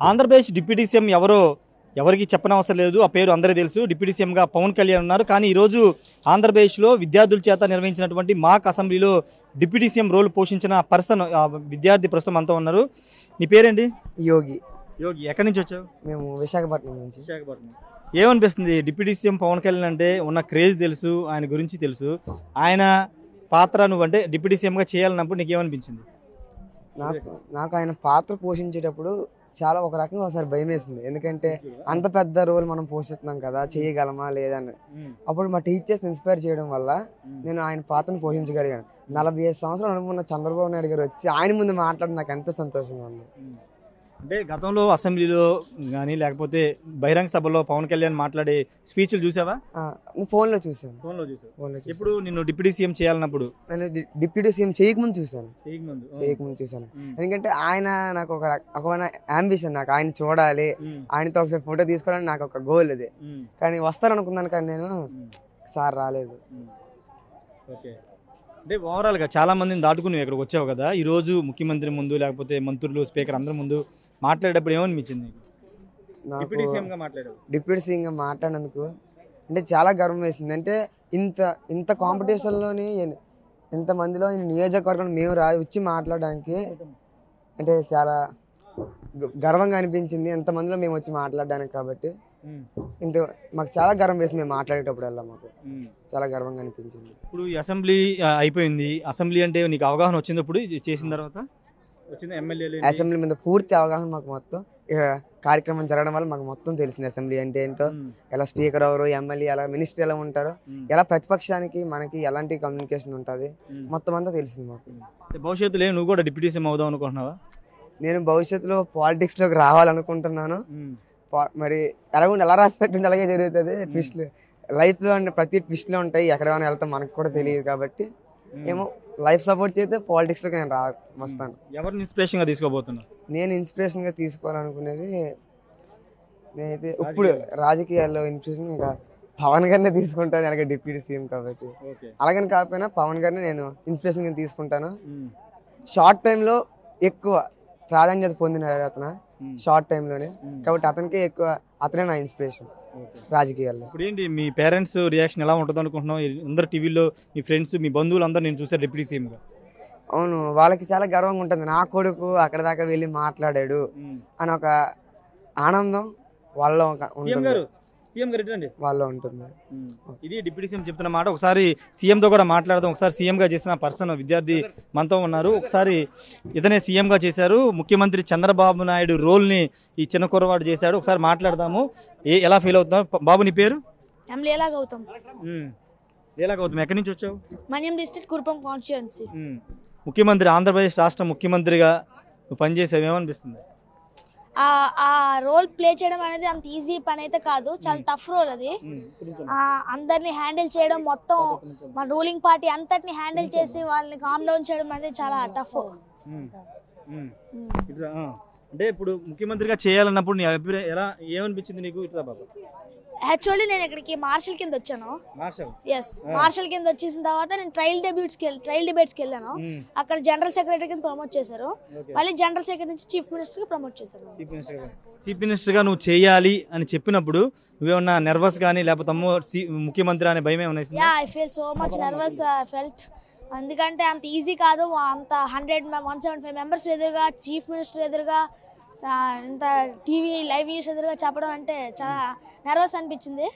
Andhra Pradesh deputy CM ఎవరికి చెప్పనవసరం లేదు. ఆ పేరు అందరికీ తెలుసు. డిప్యూటీ సీఎంగా పవన్ కళ్యాణ్ ఉన్నారు. కానీ ఈరోజు ఆంధ్రప్రదేశ్లో విద్యార్థుల చేత నిర్వహించినటువంటి మాక్ అసెంబ్లీలో డిప్యూటీ సీఎం రోల్ పోషించిన పర్సన్ విద్యార్థి ప్రస్తుతం అంతా ఉన్నారు. నీ పేరేంటి? యోగి. యోగి, ఎక్కడి నుంచి వచ్చావు? మేము విశాఖపట్నం నుంచి. విశాఖపట్నం. ఏమనిపిస్తుంది? డిప్యూటీ సీఎం పవన్ కళ్యాణ్ అంటే ఉన్న క్రేజ్ తెలుసు, ఆయన గురించి తెలుసు. ఆయన పాత్ర నువ్వంటే డిప్యూటీ సీఎంగా చేయాలన్నప్పుడు నీకేమనిపించింది? నాకు ఆయన పాత్ర పోషించేటప్పుడు చాలా ఒక రకంగా ఒకసారి భయం వేసింది. ఎందుకంటే అంత పెద్ద రోల్ మనం పోషిస్తున్నాం కదా, చేయగలమా లేదని. అప్పుడు మా టీచర్స్ ఇన్స్పైర్ చేయడం వల్ల నేను ఆయన పాత్రను పోషించగలిగాను. 45 సంవత్సరాలు అనుకున్న చంద్రబాబు నాయుడు గారు వచ్చి ఆయన ముందు మాట్లాడి నాకు ఎంత సంతోషంగా ఉంది. అంటే గతంలో అసెంబ్లీలో కానీ లేకపోతే బహిరంగ సభలో పవన్ కళ్యాణ్ మాట్లాడే స్పీచ్లు చూసావా? ఫోన్లో చూసాను. ఫోన్లో ఇప్పుడు నిన్ను డిప్యూటీ సీఎం చేయాలన్నప్పుడు? నేను డిప్యూటీ సీఎం చేయకముందు చూసాను. చూసాను ఎందుకంటే ఆయన నాకు ఒక అంబిషన్, నాకు ఆయన చూడాలి, ఆయనతో ఒకసారి ఫోటో తీసుకోవాలని నాకు ఒక గోల్ అది. కానీ వస్తారనుకున్నాను, కానీ నేను సార్ రాలేదు. ఓకే. అంటే ఓవరాల్గా చాలా మందిని దాటుకుని నువ్వు ఇక్కడికి వచ్చావు కదా. ఈరోజు ముఖ్యమంత్రి ముందు లేకపోతే మంత్రులు, స్పీకర్ అందరి ముందు మాట్లాడేటప్పుడు ఏమనిపించింది? డిప్యూటీ సీఎంగా మాట్లాడినందుకు అంటే చాలా గర్వం వేసింది. అంటే ఇంత కాంపిటీషన్లోని ఇంతమందిలో నియోజకవర్గం మేము వచ్చి మాట్లాడడానికి అంటే చాలా గర్వంగా అనిపించింది. ఎంతమందిలో మేము వచ్చి మాట్లాడడానికి. కాబట్టి మాకు చాలా గర్వం వేసింది. మేము మాట్లాడేటప్పుడల్లా మాకు చాలా గర్వంగా అనిపించింది. ఇప్పుడు ఈ అసెంబ్లీ అయిపోయింది. అసెంబ్లీ అంటే నీకు అవగాహన వచ్చినప్పుడు చేసిన తర్వాత అసెంబ్లీ మీద పూర్తి అవగాహన మాకు మొత్తం కార్యక్రమం జరగడం వల్ల మాకు మొత్తం తెలిసింది. అసెంబ్లీ అంటే ఏంటో, ఎలా స్పీకర్ ఎవరు, ఎమ్మెల్యే ఎలా, మినిస్టర్ ఎలా ఉంటారో, ఎలా ప్రతిపక్షానికి మనకి ఎలాంటి కమ్యూనికేషన్ ఉంటుంది, మొత్తం అంతా తెలిసింది మాకు. భవిష్యత్తులో నువ్వు కూడా డిప్యూటీ సీఎం అవుదాం అనుకుంటున్నావా? నేను భవిష్యత్తులో పాలిటిక్స్ లోకి రావాలనుకుంటున్నాను. మరి ఎలా రాసి పెట్టుంటే అలాగే జరుగుతుంది. ట్విస్ట్లు లైఫ్ లో ప్రతి ట్విస్ట్ లో ఉంటాయి. ఎక్కడ వెళ్తాం మనకు కూడా తెలియదు. కాబట్టి ఏమో లైఫ్ సపోర్ట్ చేస్తే పాలిటిక్స్ లోకి నేను వస్తాను. ఎవరిని ఇన్స్పిరేషన్ గా తీసుకోబోతున్నా? నేను ఇన్స్పిరేషన్ గా తీసుకోవాలనుకునేది, నేనైతే ఇప్పుడు రాజకీయాల్లో ఇన్స్పిరేషన్ ఇంకా పవన్ గారినే తీసుకుంటాను. అలాగే డిప్యూటీ సీఎం కాబట్టి అలాగని కాకపోయినా పవన్ గారిని నేను ఇన్స్పిరేషన్ గా తీసుకుంటాను. షార్ట్ టైంలో ఎక్కువ ప్రాధాన్యత పొందిన అతను షార్ట్ టైంలోనే, కాబట్టి అతనికే ఎక్కువ, అతనే నా ఇన్స్పిరేషన్ రాజకీయాల్లో. ఇప్పుడు ఏంటి మీ పేరెంట్స్ రియాక్షన్ ఎలా ఉంటుంది అనుకుంటున్నావు? అందరు టీవీలో మీ ఫ్రెండ్స్, మీ బంధువులు అందరూ నేను చూసారు డిప్యూటీ సీఎంగా. అవును, వాళ్ళకి చాలా గర్వంగా ఉంటుంది. నా కొడుకు అక్కడ దాకా వెళ్ళి మాట్లాడాడు అని ఒక ఆనందం వాళ్ళలో ఉంటుంది. ఇది డిప్యూటీ సీఎం చెప్తున్న మాట. ఒకసారి సీఎంతో కూడా మాట్లాడదాం. ఒకసారి సీఎంగా చేసిన పర్సన్ విద్యార్థి మనతో ఉన్నారు. ఒకసారి ఇతనే సీఎంగా చేశారు. ముఖ్యమంత్రి చంద్రబాబు నాయుడు రోల్ని ఈ చిన్న కుర్రవాడు చేశాడు. ఒకసారి మాట్లాడదాము. ఎలా ఫీల్ అవుతున్నావు? బాబు నీ పేరు? లీలా గౌతమ్. ఎక్కడి నుంచి వచ్చావు? మన్యం డిస్ట్రిక్ట్, కురుపం కాన్స్టిట్యుయెన్సీ. ముఖ్యమంత్రి, ఆంధ్రప్రదేశ్ రాష్ట్ర ముఖ్యమంత్రిగా నువ్వు పనిచేసావు, ఏమనిపిస్తుంది? ఆ రోల్ ప్లే చేయడం అనేది అంత ఈజీ పని అయితే కాదు, చాలా టఫ్ రోల్ అది. అందరినీ హ్యాండిల్ చేయడం, మొత్తం మన రూలింగ్ పార్టీ అంతటిని హ్యాండిల్ చేసి వాళ్ళని కామ్ డౌన్ చేయడం అనేది చాలా టఫ్. అంటే ఇప్పుడు ముఖ్యమంత్రిగా చేయాలన్నప్పుడు నీ అభిప్రాయం ఎలా, ఏమనిపించింది నీకు? ఇట్లా బాబా, యాక్చువల్లీ నేను ఇక్కడికి మార్షల్ కింద వచ్చాను. మార్షల్ కింద వచ్చేసిన తర్వాత నేను ట్రయల్ డిబేట్స్కి వెళ్ళాను. అక్కడ జనరల్ సెక్రటరీ కింద ప్రమోట్ చేశారు. మళ్ళీ జనరల్ సెక్రటరీ నుంచి చీఫ్ మినిస్టర్ గా ప్రమోట్ చేశారు. చీఫ్ మినిస్టర్ గా నువ్వు చేయాలి అని చెప్పినప్పుడు నువ్వేమన్నా నర్వస్ గానీ లేకపోతే ముఖ్యమంత్రి అనే భయం ఏమన్నా? I feel so much nervous. I felt, ఎందుకంటే అంత ఈజీ కాదు. అంత 175 మెంబర్స్ ఎదురుగా, చీఫ్ మినిస్టర్ ఎదురుగా, ఇంత టీవీ లైవ్ న్యూస్ ఎదురుగా చెప్పడం అంటే చాలా నర్వస్ అనిపించింది.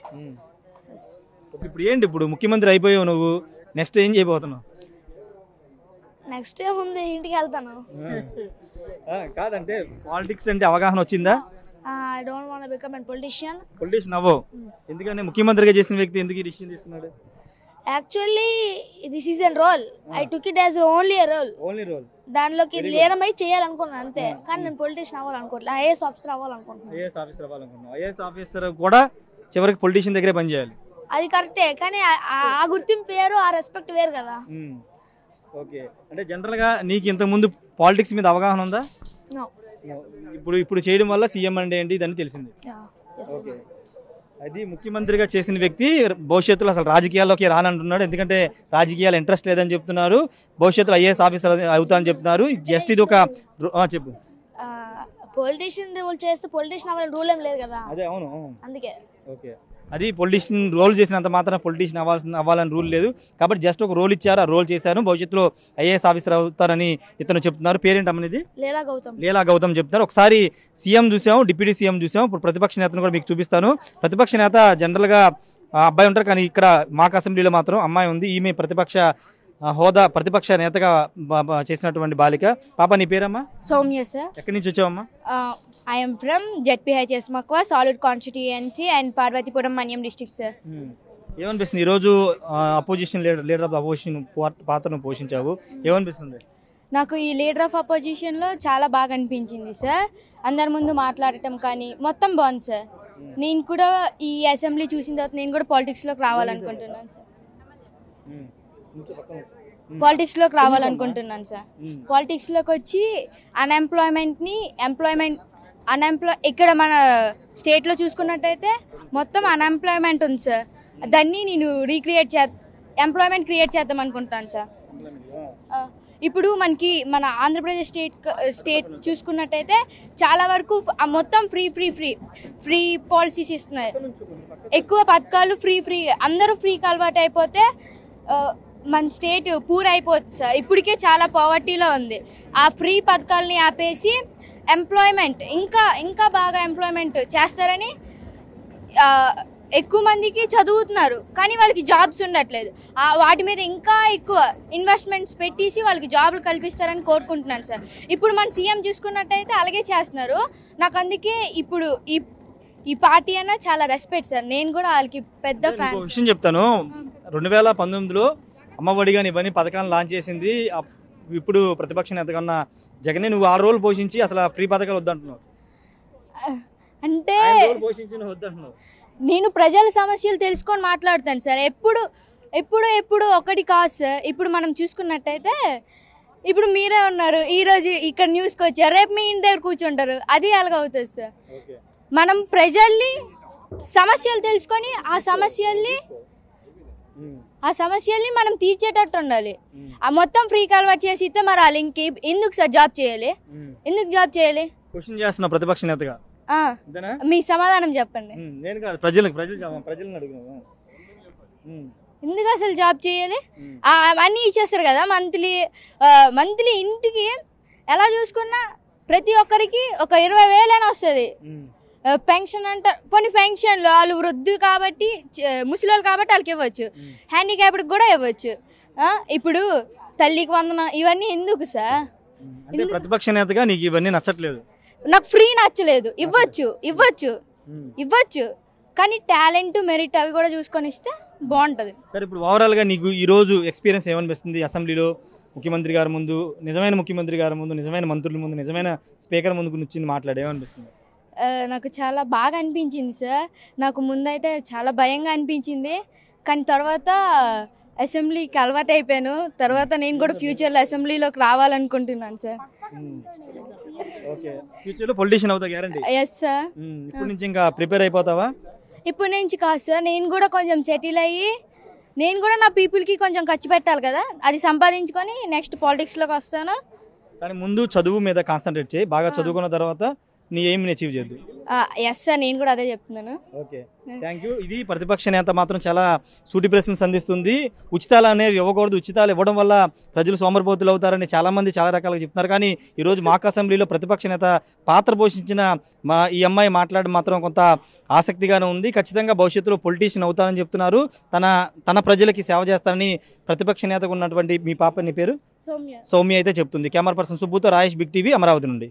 ఇప్పుడు ఏంటి, ఇప్పుడు ముఖ్యమంత్రి అయిపోయావు నువ్వు, నెక్స్ట్ ఏం చేయబోతున్నావు? నెక్స్ట్ ఏముంది, ఇంటికి వెళ్తాను. కాదంటే పాలిటిక్స్ అంటే అవగాహన వచ్చిందా? I don't want to become a politician. అవ్వవు. ఎందుకంటే ముఖ్యమంత్రిగా చేసిన వ్యక్తి ఎందుకు ఈ డిసిషన్ తీసుకున్నాడు? Actually this is a role. I took it as only a role. దానిలోకి లీనమై చేయాలనుకున్నాను అంతే. కానీ నేను పొలిటిషియన్ అవ్వాలనుకోవట్లేదు, ఐఏఎస్ ఆఫీసర్ అవ్వాలనుకుంటున్నాను. ఐఏఎస్ ఆఫీసర్ కూడా చివరికి పొలిటిషియన్ దగ్గరే పనిచేయాలి. అది కరెక్టే, కానీ ఆ గుర్తింపు వేరు, ఆ రెస్పెక్ట్ వేరు కదా. ఓకే. అంటే జనరల్ గా నీకు ఇంతకు ముందు పాలిటిక్స్ మీద అవగాహన ఉందా? ఇప్పుడు చేయడం వల్ల సీఎం అంటే ఏంటి ఇదని తెలిసింది. అది ముఖ్యమంత్రిగా చేసిన వ్యక్తి భవిష్యత్తులో అసలు రాజకీయాల్లోకి రానంటున్నాడు. ఎందుకంటే రాజకీయాలు ఇంట్రెస్ట్ లేదని చెప్తున్నారు. భవిష్యత్తులో ఐఏఎస్ ఆఫీసర్ అవుతా అని చెప్తున్నారు. జస్ట్ ఇది ఒక చెప్పు. పొలిటీషియన్ రూల్ చేస్తే పొలిటీషియన్ అవ్వాలని రూల్ ఏం లేదు కదా, అదే అవును. అందుకే. ఓకే, అది పొలిటీషియన్ రోల్ చేసినంత మాత్రం పొలిటీషియన్ అవ్వాలని రూల్ లేదు కాబట్టి జస్ట్ ఒక రోల్ ఇచ్చారు, ఆ రోల్ చేశారు. భవిష్యత్తులో ఐఏఎస్ ఆఫీసర్ అవుతారని ఇతను చెప్తున్నారు. పేరేంటి అమ్మనిది? లీలా గౌతమ్ చెప్తున్నారు. ఒకసారి సీఎం చూసాం, డిప్యూటీ సీఎం చూసాం, ఇప్పుడు ప్రతిపక్ష నేతను కూడా మీకు చూపిస్తాను. ప్రతిపక్ష నేత జనరల్గా అబ్బాయి ఉంటారు, కానీ ఇక్కడ మాకు అసెంబ్లీలో మాత్రం అమ్మాయి ఉంది. ఈమె ప్రతిపక్ష హోదా, ప్రతిపక్ష నేతగా చేసినటువంటి బాలిక. పాప నీ పేరమ్మా? సౌమ్య సార్. ఎక్కడి నుంచి వచ్చావమ్మా? I am from ZPHS Makwa, Solid Constituency and Parvatipuram Manyam district, sir. ఏమనిపిస్తుంది ఈరోజు అపోజిషన్ లీడర్ ఆఫ్ అపోజిషన్ పాత్రను పోషించావు, ఏమనిపిస్తుంది? నాకు ఈ లీడర్ ఆఫ్ అపోజిషన్లో చాలా బాగా అనిపించింది సార్. అందరి ముందు మాట్లాడటం కానీ మొత్తం బాగుంది సార్. నేను కూడా ఈ అసెంబ్లీ చూసిన తర్వాత నేను కూడా పాలిటిక్స్లోకి రావాలనుకుంటున్నాను సార్. పాలిటిక్స్లోకి రావాలనుకుంటున్నాను సార్. పాలిటిక్స్లోకి వచ్చి ఇక్కడ మన స్టేట్లో చూసుకున్నట్టయితే మొత్తం అన్ఎంప్లాయ్మెంట్ ఉంది సార్. దాన్ని నేను ఎంప్లాయ్మెంట్ క్రియేట్ చేద్దాం అనుకుంటాను సార్. ఇప్పుడు మనకి మన ఆంధ్రప్రదేశ్ స్టేట్ చూసుకున్నట్టయితే చాలా వరకు మొత్తం ఫ్రీ పాలసీస్ ఇస్తున్నాయి. ఎక్కువ పథకాలు ఫ్రీ అందరూ ఫ్రీకి అలవాటు అయిపోతే మన స్టేట్ పూర్ అయిపోతుంది సార్. ఇప్పటికే చాలా పావర్టీలో ఉంది. ఆ ఫ్రీ పథకాలని ఆపేసి ఎంప్లాయ్మెంట్ ఇంకా బాగా ఎంప్లాయ్మెంట్ చేస్తారని ఎక్కువ మందికి చదువుతున్నారు కానీ వాళ్ళకి జాబ్స్ ఉండట్లేదు. వాటి మీద ఇంకా ఎక్కువ ఇన్వెస్ట్మెంట్స్ పెట్టేసి వాళ్ళకి జాబులు కల్పిస్తారని కోరుకుంటున్నాను సార్. ఇప్పుడు మన సీఎం చూసుకున్నట్టయితే అలాగే చేస్తున్నారు. నాకు అందుకే ఇప్పుడు ఈ పార్టీ అన్న చాలా రెస్పెక్ట్ సార్. నేను కూడా వాళ్ళకి పెద్ద ఫ్యాన్. విషయం చెప్తాను, 2019లో అమ్మఒడి కానీ ఇవన్నీ పథకాలను లాంచ్ చేసింది ఇప్పుడు ప్రతిపక్ష నేత కన్నా జగన్. నువ్వు ఆ రోల్ పోషించి అసలు ఫ్రీ పథకాలు వద్దంటున్నావు అంటే నేను ప్రజల సమస్యలు తెలుసుకొని మాట్లాడతాను సార్. ఎప్పుడు ఒకటి కాదు సార్. ఇప్పుడు మనం చూసుకున్నట్టయితే ఇప్పుడు మీరే ఉన్నారు, ఈరోజు ఇక్కడ న్యూస్కి వచ్చారు, రేపు మీ ఇంటి దగ్గర కూర్చుంటారు. అది అలాగవుతుంది సార్. మనం ప్రజల్ని సమస్యలు తెలుసుకొని ఆ సమస్యల్ని మనం తీర్చేటట్టు ఉండాలి. ఆ మొత్తం ఫ్రీ కన్వర్ట్ చేసి ఇస్తే మరి వాళ్ళు ఎందుకు సార్ జాబ్ చేయాలి? ఎందుకు జాబ్ చేయాలి? క్వశ్చన్ చేస్తున్నా ప్రతిపక్ష నేతగా. మీ సమాధానం చెప్పండి. నేను కాదు, ప్రజలను అడుగుతున్నాను. ఎందుకు అసలు జాబ్ చేయాలి? అన్నీ ఇచ్చేస్తారు కదా మంత్లీ ఇంటికి ఎలా చూసుకున్నా ప్రతి ఒక్కరికి ఒక 20,000 అయినా వస్తుంది. పెన్షన్ అంటారు, కొన్ని పెన్షన్లు వాళ్ళు వృద్ధు కాబట్టి ముసలి కాబట్టి వాళ్ళకి ఇవ్వచ్చు, హ్యాండిక్యాప్డ్కి కూడా ఇవ్వచ్చు. ఇప్పుడు తల్లికి వందనం ఇవన్నీ ఎందుకు సార్? ప్రతిపక్ష నేతగా నీకు ఇవన్నీ నచ్చట్లేదు? నాకు ఫ్రీ నచ్చలేదు. ఇవ్వచ్చు కానీ టాలెంట్ మెరిట్ అవి కూడా చూసుకొని ఇస్తే బాగుంటుంది. సరే, ఇప్పుడు ఓవరాల్గా నీకు ఈరోజు ఎక్స్పీరియన్స్ ఏమనిపిస్తుంది? అసెంబ్లీలో ముఖ్యమంత్రి గారి ముందు, నిజమైన ముఖ్యమంత్రి గారి ముందు, నిజమైన మంత్రుల ముందు, నిజమైన స్పీకర్ ముందుకు నుంచి మాట్లాడేమనిపిస్తుంది? నాకు చాలా బాగా అనిపించింది సార్. నాకు ముందైతే చాలా భయంగా అనిపించింది కానీ తర్వాత అసెంబ్లీకి అలవాటు అయిపోయాను. తర్వాత నేను కూడా ఫ్యూచర్లో అసెంబ్లీలోకి రావాలనుకుంటున్నాను సార్. ఓకే, ఫ్యూచర్లో పొలిటీషియన్ అవుతా గ్యారంటీ? Yes sir. ఇప్పుడు నుంచి ఇంకా ప్రిపేర్ అయిపోతావా? ఇప్పటి నుంచి కాదు సార్, నేను కూడా కొంచెం సెటిల్ అయ్యి నేను కూడా నా పీపుల్కి కొంచెం ఖర్చు పెట్టాలి కదా, అది సంపాదించుకొని నెక్స్ట్ పాలిటిక్స్లోకి వస్తాను. కానీ ముందు చదువు మీద కాన్సన్ట్రేట్ చేయి, బాగా చదువుకున్న తర్వాత నీ ఎయిమ్ని అచీవ్ చేద్దు. ఎస్ సార్, నేను కూడా అదే చెప్తున్నాను. Okay, thank you. ఇది ప్రతిపక్ష నేత మాత్రం చాలా సూటి ప్రశ్నలు సంధిస్తుంది. ఉచితాలు అనేవి ఇవ్వకూడదు, ఉచితాలు ఇవ్వడం వల్ల ప్రజలు సోమరిపోతులు అవుతారని చాలామంది చాలా రకాలుగా చెప్తున్నారు. కానీ ఈరోజు మాక్ అసెంబ్లీలో ప్రతిపక్ష నేత పాత్ర పోషించిన ఈ అమ్మాయి మాట్లాడడం మాత్రం కొంత ఆసక్తిగానే ఉంది. ఖచ్చితంగా భవిష్యత్తులో పొలిటీషియన్ అవుతారని చెప్తున్నారు. తన ప్రజలకి సేవ చేస్తారని ప్రతిపక్ష నేతకు ఉన్నటువంటి మీ పాప నీ పేరు? సౌమ్య. సౌమ్య అయితే చెప్తుంది. కెమెరా పర్సన్ సుబ్బుతో రాయేష్, బిగ్ టీవీ, అమరావతి నుండి.